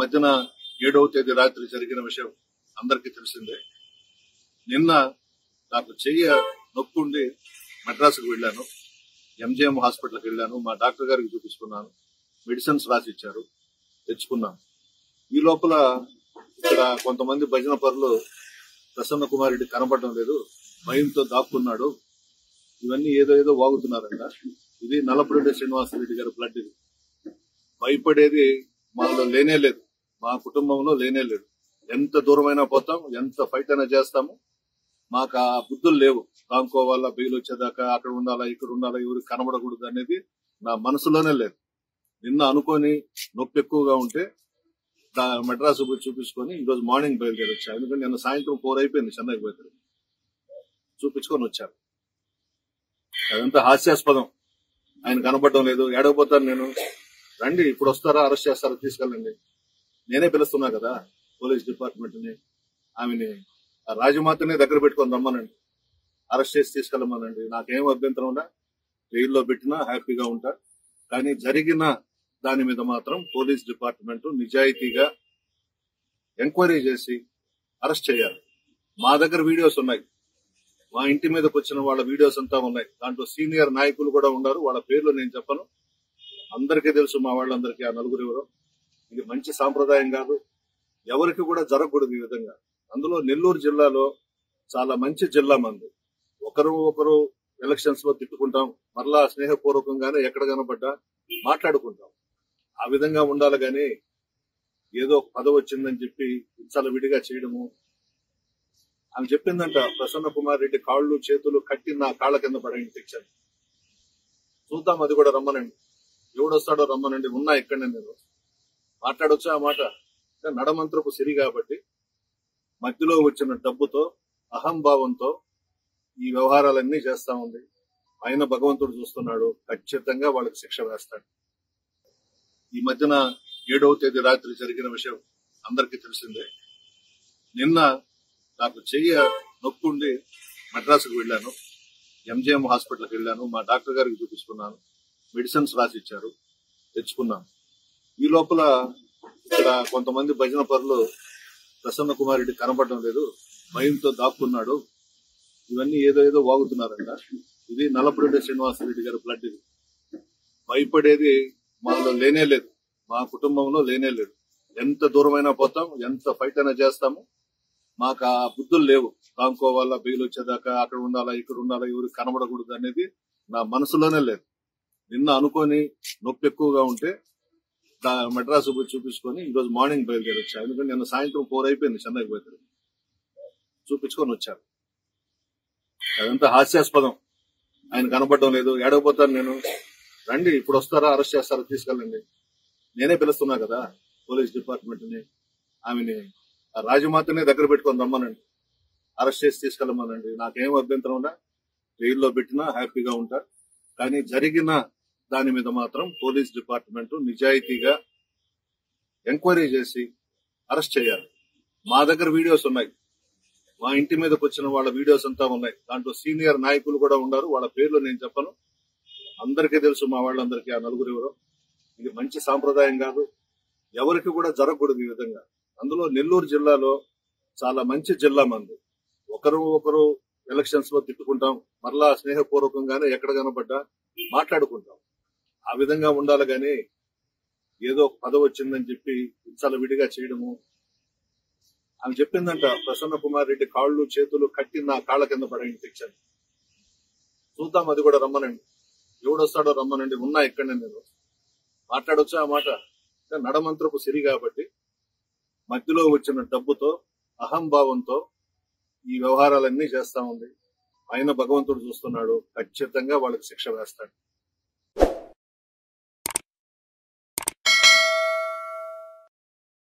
మధ్యన 7వ తేదీ రాత్రి జరిగిన విషయం అందరికీ తెలిసిందే. నిన్న నాకు చెయ్యి నొప్పుండి మద్రాసుకు వెళ్ళాను. ఎంజిఎం హాస్పిటల్కి వెళ్ళాను. మా డాక్టర్ గారికి చూపించుకున్నాను. మెడిసిన్స్ రాసి ఇచ్చారు, తెచ్చుకున్నాను. ఈ లోపల ఇక్కడ కొంతమంది భజన పరులు ప్రసన్న కుమార్ రెడ్డి కనపడడం లేదు, భయంతో దాక్కున్నాడు, ఇవన్నీ ఏదో వాగుతున్నారంట. ఇది నల్లపురెడ్డి శ్రీనివాసరెడ్డి గారి బ్లడ్. ఇది భయపడేది మాలో లేనే లేదు, మా కుటుంబంలో లేనే లేదు. ఎంత దూరమైనా పోతాం, ఎంత ఫైట్ అయినా చేస్తాము. మాకు ఆ బుద్ధులు లేవు. దాంకోవాలా, బెయిల్ వచ్చేదాకా అక్కడ ఉండాలా, ఇక్కడ ఉండాలా, ఎవరికి కనబడకూడదు అనేది నా మనసులోనే లేదు. నిన్న అనుకొని నొప్పి ఎక్కువగా ఉంటే మద్రాసు పోయి చూపించుకొని ఈ రోజు మార్నింగ్ బయలుదేరి వచ్చాను. ఎందుకంటే నిన్న సాయంత్రం 4 అయిపోయింది చెన్నైకి బయలుదేరి చూపించుకొని వచ్చాను. అదంతా హాస్యాస్పదం. ఆయన కనబడడం లేదు, ఏడవపోతాను నేను. రండి, ఇప్పుడు వస్తారా, అరెస్ట్ చేస్తారా, తీసుకెళ్ళండి. నేనే పిలుస్తున్నా కదా పోలీస్ డిపార్ట్మెంట్ ని, ఆమెని రాజమాతనే దగ్గర పెట్టుకొని రమ్మనండి, అరెస్ట్ చేసి తీసుకెళ్ళమనండి. నాకేం అభ్యంతరం ఉన్నా, జైల్లో పెట్టినా హ్యాపీగా ఉంటా. కానీ జరిగిన దాని మీద మాత్రం పోలీస్ డిపార్ట్మెంట్ నిజాయితీగా ఎంక్వైరీ చేసి అరెస్ట్ చేయాలి. మా దగ్గర వీడియోస్ ఉన్నాయి, మా ఇంటి మీదకి వచ్చిన వాళ్ళ వీడియోస్ అంతా ఉన్నాయి. దాంట్లో సీనియర్ నాయకులు కూడా ఉన్నారు. వాళ్ళ పేర్లు నేను చెప్పను, అందరికీ తెలుసు మా వాళ్ళందరికీ. ఆ నలుగురు ఎవరో. ఇది మంచి సాంప్రదాయం కాదు, ఎవరికి కూడా జరగకూడదు ఈ విధంగా. అందులో నెల్లూరు జిల్లాలో చాలా మంచి జిల్లా మంది. ఒకరు ఎలక్షన్స్ లో తిట్టుకుంటాం, మరలా స్నేహపూర్వకంగానే ఎక్కడ కనబడ్డా మాట్లాడుకుంటాం. ఆ విధంగా ఉండాలి గాని ఏదో పదవి వచ్చిందని చెప్పి చాలా విడిగా చేయడము. ఆమె చెప్పిందంట, ప్రసన్న కుమార్ రెడ్డి కాళ్ళు చేతులు కట్టి నా కాళ్ళ కింద పడండి తెచ్చాను. చూద్దాం, అది కూడా రమ్మనండి. ఎవడొస్తాడో రమ్మనండి, ఉన్నా ఇక్కడనే నేను మాట్లాడొచ్చా ఆ మాట. నడమంత్రపు సిరి కాబట్టి మధ్యలో వచ్చిన డబ్బుతో, అహంభావంతో ఈ వ్యవహారాలన్నీ చేస్తా ఉంది. ఆయన భగవంతుడు చూస్తున్నాడు, ఖచ్చితంగా వాళ్ళకి శిక్ష వేస్తాడు. ఈ మధ్యన 7వ తేదీ రాత్రి జరిగిన విషయం అందరికీ తెలిసిందే. నిన్న నాకు చెయ్యి నొప్పుండి మద్రాసుకు వెళ్ళాను. ఎంజిఎం హాస్పిటల్కి వెళ్ళాను. మా డాక్టర్ గారికి చూపించుకున్నాను. మెడిసిన్స్ రాసి ఇచ్చారు, తెచ్చుకున్నాను. ఈ లోపల ఇక్కడ కొంతమంది భజన పరులు ప్రసన్న కుమార్ రెడ్డి కనపడడం లేదు, భయంతో దాక్కున్నాడు, ఇవన్నీ ఏదో వాగుతున్నారంట. ఇది నల్లపురెడ్డి శ్రీనివాసరెడ్డి గారి బ్లడ్. ఇది భయపడేది మాలో లేనే లేదు, మా కుటుంబంలో లేనే లేదు. ఎంత దూరమైనా పోతాం, ఎంత ఫైట్ అయినా చేస్తాము. మాకు ఆ బుద్ధులు లేవు. దాంకోవాలా, బెయిల్ వచ్చేదాకా అక్కడ ఉండాలా, ఇక్కడ ఉండాలా, ఎవరికి కనబడకూడదు అనేది నా మనసులోనే లేదు. నిన్న అనుకొని నొప్పి ఎక్కువగా ఉంటే మద్రాసు పోయి చూపించుకొని ఈ రోజు మార్నింగ్ బయలుదేరి వచ్చాను. ఎందుకంటే నిన్న సాయంత్రం 4 అయిపోయింది చెన్నైకి బయలుదేరి చూపించుకొని వచ్చాను. అదంతా హాస్యాస్పదం. ఆయన కనబడడం లేదు, ఏడవపోతాను నేను. రండి, ఇప్పుడు వస్తారా, అరెస్ట్ చేస్తారా, తీసుకెళ్ళండి. నేనే పిలుస్తున్నా కదా పోలీస్ డిపార్ట్మెంట్ ని, ఆమెని రాజమాతనే దగ్గర పెట్టుకొని రమ్మనండి, అరెస్ట్ చేసి తీసుకెళ్ళమనండి. నాకేం అభ్యంతరం ఉన్నా, జైల్లో పెట్టినా హ్యాపీగా ఉంటా. కానీ జరిగిన దాని మీద మాత్రం పోలీస్ డిపార్ట్మెంట్ నిజాయితీగా ఎంక్వైరీ చేసి అరెస్ట్ చేయాలి. మా దగ్గర వీడియోస్ ఉన్నాయి, మా ఇంటి మీదకి వచ్చిన వాళ్ళ వీడియోస్ అంతా ఉన్నాయి. దాంట్లో సీనియర్ నాయకులు కూడా ఉన్నారు. వాళ్ళ పేర్లు నేను చెప్పను, అందరికీ తెలుసు మా వాళ్ళందరికీ. ఆ నలుగురు ఎవరో. ఇది మంచి సాంప్రదాయం కాదు, ఎవరికి కూడా జరగకూడదు ఈ విధంగా. అందులో నెల్లూరు జిల్లాలో చాలా మంచి జిల్లా మంది. ఒకరు ఎలక్షన్స్ లో తిట్టుకుంటాం, మరలా స్నేహపూర్వకంగానే ఎక్కడ కనబడ్డా మాట్లాడుకుంటాం. ఆ విధంగా ఉండాలి గాని ఏదో పదవి వచ్చిందని చెప్పి చాలా విడిగా చేయడము. ఆమె చెప్పిందంట, ప్రసన్న కుమార్ రెడ్డి కాళ్ళు చేతులు కట్టి నా కాళ్ళ కింద పడండి తెచ్చాను. చూద్దాం, అది కూడా రమ్మనండి. ఎవడొస్తాడో రమ్మనండి, ఉన్నా ఇక్కడనే నేను మాట్లాడొచ్చా ఆ మాట. నడమంత్రపు సిరి కాబట్టి మధ్యలో వచ్చిన డబ్బుతో, అహంభావంతో ఈ వ్యవహారాలన్నీ చేస్తా ఉంది. ఆయన భగవంతుడు చూస్తున్నాడు, ఖచ్చితంగా వాళ్ళకి శిక్ష వేస్తాడు.